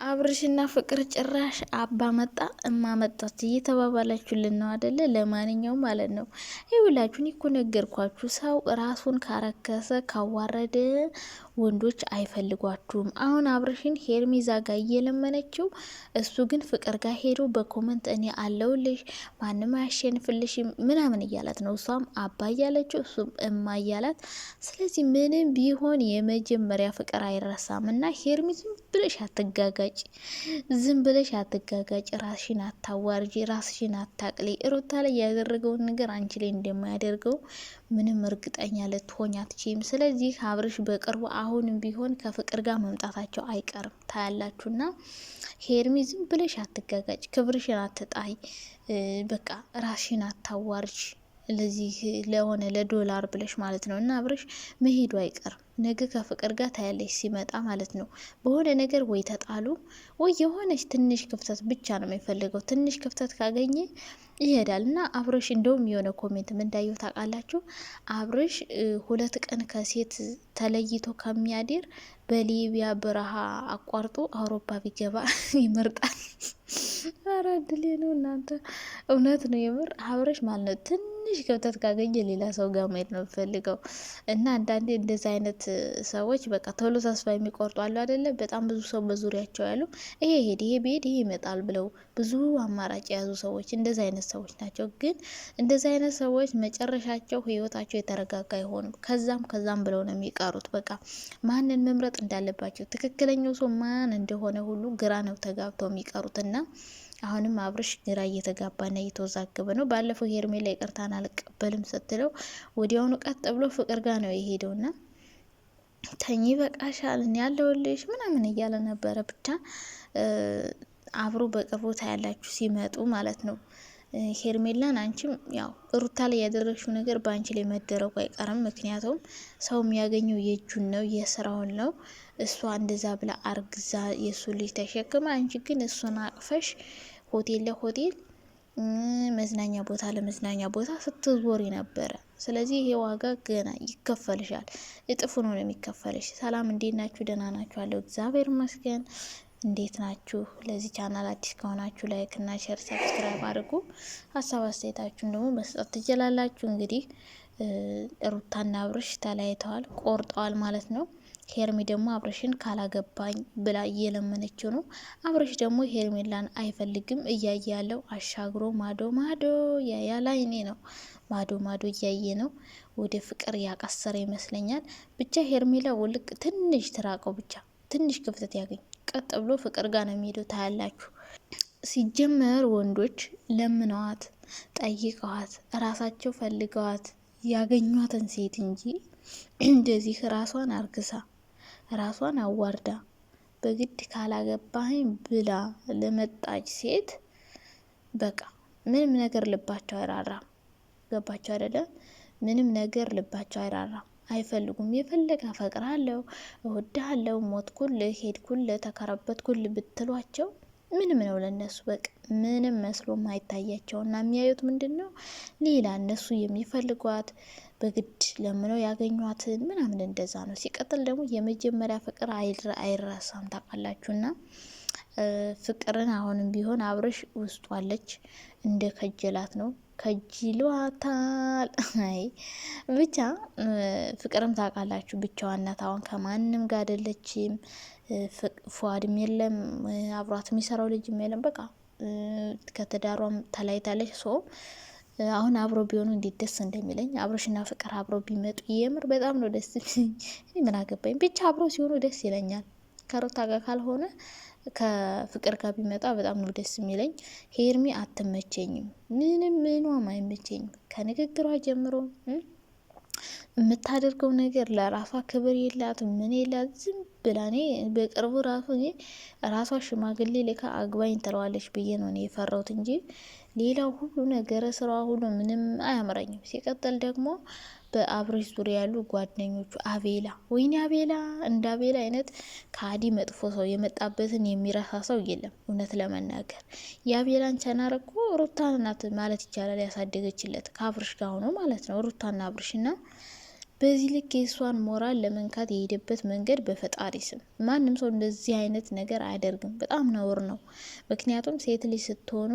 አብርሽና ፍቅር ጭራሽ አባ መጣ እማ መጣች እየተባባላችሁልን ነው አደለ? ለማንኛውም ማለት ነው ይውላችሁን እኮ ነገርኳችሁ። ሰው ራሱን ካረከሰ ካዋረደ ወንዶች አይፈልጓችሁም። አሁን አብርሽን ሄርሜዛ ጋር እየለመነችው፣ እሱ ግን ፍቅር ጋር ሄዶ በኮመንት እኔ አለውልሽ ማንም አያሸንፍልሽ ምናምን እያላት ነው። እሷም አባ እያለችው እሱም እማ እያላት። ስለዚህ ምንም ቢሆን የመጀመሪያ ፍቅር አይረሳም እና ሄርሜ ዝም ብለሽ አትጋጋጭ፣ ዝም ብለሽ አትጋጋጭ፣ ራስሽን አታዋርጂ፣ ራስሽን አታቅሊ። ሩታ ላይ ያደረገውን ነገር አንቺ ላይ እንደማያደርገው ምንም እርግጠኛ ልትሆኝ አትችይም። ስለዚህ አብርሽ በቅርቡ አሁንም ቢሆን ከፍቅር ጋር መምጣታቸው አይቀርም ታያላችሁና፣ ሄርሚ ዝም ብለሽ አትጋጋጭ፣ ክብርሽን አትጣይ፣ በቃ ራስሽን አታዋርጂ። ለዚህ ለሆነ ለዶላር ብለሽ ማለት ነው። እና አብርሽ መሄዱ አይቀርም ነገ ከፍቅር ጋር ታያለሽ ሲመጣ ማለት ነው። በሆነ ነገር ወይ ተጣሉ ወይ የሆነች ትንሽ ክፍተት ብቻ ነው የሚፈልገው። ትንሽ ክፍተት ካገኘ ይሄዳል። እና አብርሽ እንደውም የሆነ ኮሜንት ምን እንዳየው ታውቃላችሁ? አብርሽ 2 ቀን ከሴት ተለይቶ ከሚያድር በሊቢያ በረሃ አቋርጦ አውሮፓ ቢገባ ይመርጣል። ኧረ እድሌ ነው እናንተ። እውነት ነው የምር አብርሽ ማለት ነው ትንሽ ክፍተት ካገኘ ሌላ ሰው ጋር መሄድ ነው የሚፈልገው። እና አንዳንዴ እንደዚህ አይነት ሰዎች በቃ ቶሎ ተስፋ የሚቆርጡ አሉ አይደለ? በጣም ብዙ ሰው በዙሪያቸው ያሉ ይሄ ሄድ ይሄ ቤድ ይሄ ይመጣል ብለው ብዙ አማራጭ የያዙ ሰዎች እንደዚህ አይነት ሰዎች ናቸው። ግን እንደዚህ አይነት ሰዎች መጨረሻቸው ህይወታቸው የተረጋጋ አይሆንም። ከዛም ብለው ነው የሚቀሩት። በቃ ማንን መምረጥ እንዳለባቸው ትክክለኛው ሰው ማን እንደሆነ ሁሉ ግራ ነው ተጋብተው የሚቀሩትና አሁንም አብርሽ ግራ እየተጋባና እየተወዛገበ ነው። ባለፈው ሄርሜላ ይቅርታን አልቀበልም ስትለው ወዲያውኑ ቀጥ ብሎ ፍቅር ጋር ነው የሄደውና ተኝ በቃሻል ያለውልሽ ምናምን እያለ ነበረ። ብቻ አብሮ በቅርቡ ታያላችሁ ሲመጡ ማለት ነው። ሄርሜላን አንቺም ያው ሩታ ላይ ያደረግሽው ነገር በአንቺ ላይ መደረጉ አይቀርም። ምክንያቱም ሰው የሚያገኘው የእጁን ነው የስራውን ነው። እሷ እንደዛ ብላ አርግዛ የእሱ ልጅ ተሸክማ፣ አንቺ ግን እሱን አቅፈሽ ሆቴል ለሆቴል መዝናኛ ቦታ ለመዝናኛ ቦታ ስትዞሪ ነበረ። ስለዚህ ይሄ ዋጋ ገና ይከፈልሻል፣ እጥፉ ነው የሚከፈልሽ። ሰላም እንዴት ናችሁ? ደህና ናችሁ? አለው እግዚአብሔር ይመስገን። እንዴት ናችሁ? ለዚህ ቻናል አዲስ ከሆናችሁ ላይክ እና ሼር ሰብስክራይብ አድርጉ። ሀሳብ አስተያየታችሁን ደግሞ መስጠት ትችላላችሁ። እንግዲህ ሩታና አብርሽ ተለያይተዋል፣ ቆርጠዋል ማለት ነው። ሄርሚ ደግሞ አብርሽን ካላገባኝ ብላ እየለመነችው ነው። አብርሽ ደግሞ ሄርሜላን አይፈልግም። እያየ ያለው አሻግሮ ማዶ ማዶ ያያላ አይኔ ነው። ማዶ ማዶ እያየ ነው። ወደ ፍቅር ያቀሰረ ይመስለኛል። ብቻ ሄርሜላ ውልቅ ትንሽ ትራቀው፣ ብቻ ትንሽ ክፍተት ያገኝ ቀጥ ብሎ ፍቅር ጋር ነው የሚሄደው። ታያላችሁ። ሲጀመር ወንዶች ለምነዋት ጠይቀዋት ራሳቸው ፈልገዋት ያገኟትን ሴት እንጂ እንደዚህ ራሷን አርግሳ ራሷን አዋርዳ በግድ ካላገባኝ ብላ ለመጣች ሴት በቃ ምንም ነገር ልባቸው አይራራም። ገባቸው አይደለም? ምንም ነገር ልባቸው አይራራም። አይፈልጉም። የፈለገ አፈቅራለሁ፣ እወድሃለሁ፣ ሞትኩልህ፣ ሄድኩልህ፣ ተከረበትኩልህ ብትሏቸው ምንም ነው ለነሱ። በቃ ምንም መስሎ ማይታያቸው እና የሚያዩት ምንድን ነው? ሌላ እነሱ የሚፈልጓት በግድ ለምነው ያገኟትን ምናምን እንደዛ ነው። ሲቀጥል ደግሞ የመጀመሪያ ፍቅር አይረሳም ታውቃላችሁና ፍቅርን አሁንም ቢሆን አብርሽ ውስጡ አለች። እንደ ከጀላት ነው ከጅሏታል። አይ ብቻ ፍቅርም ታውቃላችሁ ብቻዋን ናት። አሁን ከማንም ጋር አይደለችም። ፏድም የለም አብሯት የሚሰራው ልጅም የለም። በቃ ከትዳሯም ተለያይታለች። ሶ አሁን አብሮ ቢሆኑ እንዴት ደስ እንደሚለኝ አብሮሽና ፍቅር አብሮ ቢመጡ የምር በጣም ነው ደስ የሚለኝ። ምን አገባኝ ብቻ አብሮ ሲሆኑ ደስ ይለኛል። ከሩታ ጋር ካልሆነ ከፍቅር ጋር ቢመጣ በጣም ነው ደስ የሚለኝ። ሄርሚ አትመቸኝም፣ ምኗም አይመቸኝም። ከንግግሯ ጀምሮ የምታደርገው ነገር ለራሷ ክብር የላት ምን የላት። ዝም ብላ እኔ በቅርቡ ራሷ ሽማግሌ ልካ አግባኝ ትለዋለች ብዬ ነው የፈራሁት እንጂ ሌላው ሁሉ ነገር ስራዋ ሁሉ ምንም አያምረኝም። ሲቀጥል ደግሞ በአብርሽ ዙሪያ ያሉ ጓደኞቹ አቤላ፣ ወይኔ አቤላ፣ እንደ አቤላ አይነት ከአዲ መጥፎ ሰው የመጣበትን የሚረሳ ሰው የለም። እውነት ለመናገር የአቤላን ቻናል እኮ ሩታ ናት ማለት ይቻላል ያሳደገችለት ከአብርሽ ጋር ሆኖ ማለት ነው። ሩታና አብርሽና በዚህ ልክ የእሷን ሞራል ለመንካት የሄደበት መንገድ በፈጣሪ ስም ማንም ሰው እንደዚህ አይነት ነገር አያደርግም። በጣም ነውር ነው። ምክንያቱም ሴት ልጅ ስትሆኑ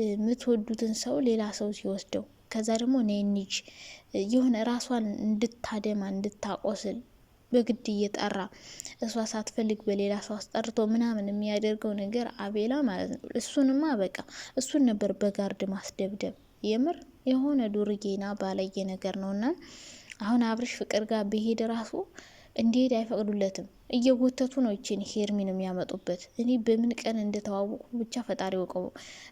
የምትወዱትን ሰው ሌላ ሰው ሲወስደው ከዛ ደግሞ ኔኒጅ የሆነ ራሷን እንድታደማ እንድታቆስል በግድ እየጠራ እሷ ሳትፈልግ በሌላ ሰው አስጠርቶ ምናምን የሚያደርገው ነገር አቤላ ማለት ነው። እሱንማ በቃ እሱን ነበር በጋርድ ማስደብደብ። የምር የሆነ ዱርጌና ባለየ ነገር ነውና አሁን አብርሽ ፍቅር ጋር ቢሄድ ራሱ እንዲሄድ አይፈቅዱለትም። እየጎተቱ ነው እቺን ሄርሚን የሚያመጡበት። እኔ በምን ቀን እንደተዋወቁ ብቻ ፈጣሪ ወቀው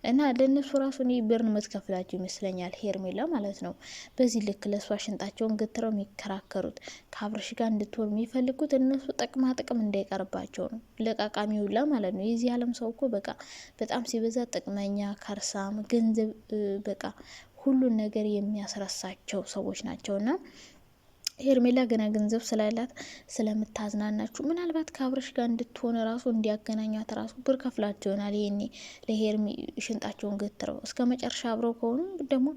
እና ለነሱ ራሱ እኔ ብርን መትከፍላቸው ይመስለኛል ሄርሜላ ማለት ነው። በዚህ ልክ ለሷ ሽንጣቸውን ገትረው የሚከራከሩት ከአብርሽ ጋር እንድትሆን የሚፈልጉት እነሱ ጥቅማ ጥቅም እንዳይቀርባቸው ነው። ለቃቃሚ ሁላ ማለት ነው። የዚህ ዓለም ሰው እኮ በቃ በጣም ሲበዛ ጥቅመኛ፣ ከርሳም፣ ገንዘብ በቃ ሁሉን ነገር የሚያስረሳቸው ሰዎች ናቸውና ሄርሜላ ገና ገንዘብ ስላላት ስለምታዝናናችሁ ምናልባት ከአብርሽ ጋር እንድትሆን ራሱ እንዲያገናኟት ራሱ ብር ከፍላቸው ይሆናል። ይሄኔ ለሄርሚ ሽንጣቸውን ገትረው እስከ መጨረሻ አብረው ከሆኑ ደግሞ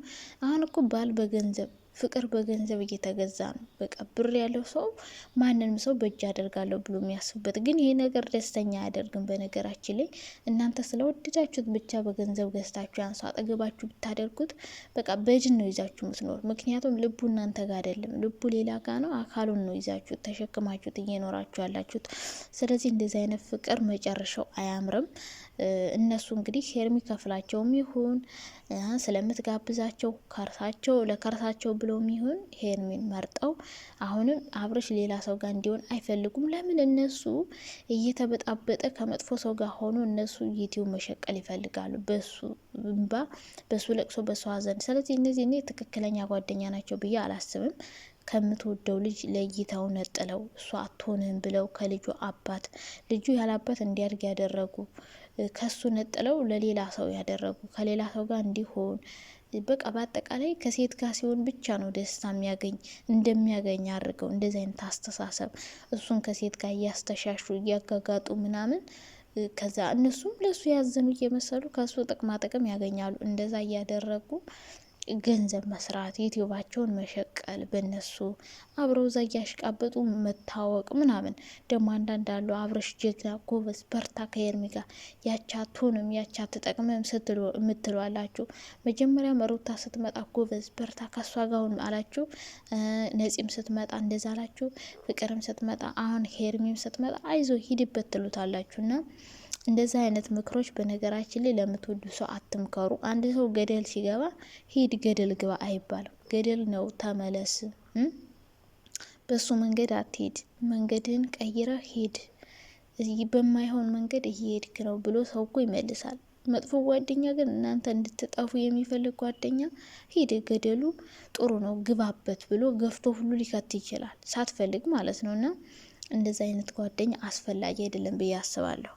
አሁን እኮ ባል በገንዘብ ፍቅር በገንዘብ እየተገዛ ነው። በቃ ብር ያለው ሰው ማንንም ሰው በእጅ አደርጋለሁ ብሎ የሚያስብበት ግን ይሄ ነገር ደስተኛ አያደርግም። በነገራችን ላይ እናንተ ስለወደዳችሁት ብቻ በገንዘብ ገዝታችሁ ያንሱ አጠገባችሁ ብታደርጉት በቃ በጅን ነው ይዛችሁ ምትኖር። ምክንያቱም ልቡ እናንተ ጋር አይደለም፣ ልቡ ሌላ ጋር ነው። አካሉን ነው ይዛችሁት ተሸክማችሁት እየኖራችሁ ያላችሁት። ስለዚህ እንደዚህ አይነት ፍቅር መጨረሻው አያምርም። እነሱ እንግዲህ ሄርሚ ከፍላቸውም ይሁን ስለምትጋብዛቸው ከርሳቸው ለከርሳቸው ብለውም ይሁን ሄርሚን መርጠው አሁንም አብርሽ ሌላ ሰው ጋር እንዲሆን አይፈልጉም። ለምን እነሱ እየተበጣበጠ ከመጥፎ ሰው ጋር ሆኖ እነሱ ዩቲዩብ መሸቀል ይፈልጋሉ፣ በሱ እንባ፣ በሱ ለቅሶ፣ በሱ ሀዘን። ስለዚህ እነዚህ እኔ ትክክለኛ ጓደኛ ናቸው ብዬ አላስብም። ከምትወደው ልጅ ለይተው ነጥለው እሷ አትሆንም ብለው ከልጁ አባት ልጁ ያላባት እንዲያድግ ያደረጉ ከሱ ነጥለው ለሌላ ሰው ያደረጉ ከሌላ ሰው ጋር እንዲሆን በቃ በአጠቃላይ ከሴት ጋር ሲሆን ብቻ ነው ደስታ እንደሚያገኝ አድርገው እንደዚህ አይነት አስተሳሰብ እሱን ከሴት ጋር እያስተሻሹ እያጋጋጡ ምናምን ከዛ እነሱም ለሱ ያዘኑ እየመሰሉ ከሱ ጥቅማ ጥቅም ያገኛሉ። እንደዛ እያደረጉ ገንዘብ መስራት ዩቲዩባቸውን መሸቀል በነሱ አብረው እዛ እያሽቃበጡ መታወቅ ምናምን። ደግሞ አንዳንድ አሉ አብረሽ ጀግና ጎበዝ በርታ ከሄርሚ ጋር ያቻቱንም ያቻትጠቅመም ስትሉ የምትሏላችሁ። መጀመሪያ ሩታ ስትመጣ ጎበዝ በርታ ከሷ ጋር አላችሁ። ነፂም ስትመጣ እንደዛ አላችሁ። ፍቅርም ስትመጣ አሁን ሄርሚም ስትመጣ አይዞ ሂድበት ትሉታላችሁና እንደዚህ አይነት ምክሮች በነገራችን ላይ ለምትወዱ ሰው አትምከሩ። አንድ ሰው ገደል ሲገባ ሂድ ገደል ግባ አይባልም። ገደል ነው ተመለስ፣ በሱ መንገድ አትሄድ፣ መንገድን ቀይረ ሂድ፣ በማይሆን መንገድ እየሄድክ ነው ብሎ ሰው እኮ ይመልሳል። መጥፎ ጓደኛ ግን እናንተ እንድትጠፉ የሚፈልግ ጓደኛ ሂድ ገደሉ ጥሩ ነው ግባበት ብሎ ገፍቶ ሁሉ ሊከት ይችላል ሳትፈልግ ማለት ነውና እንደዚህ አይነት ጓደኛ አስፈላጊ አይደለም ብዬ አስባለሁ።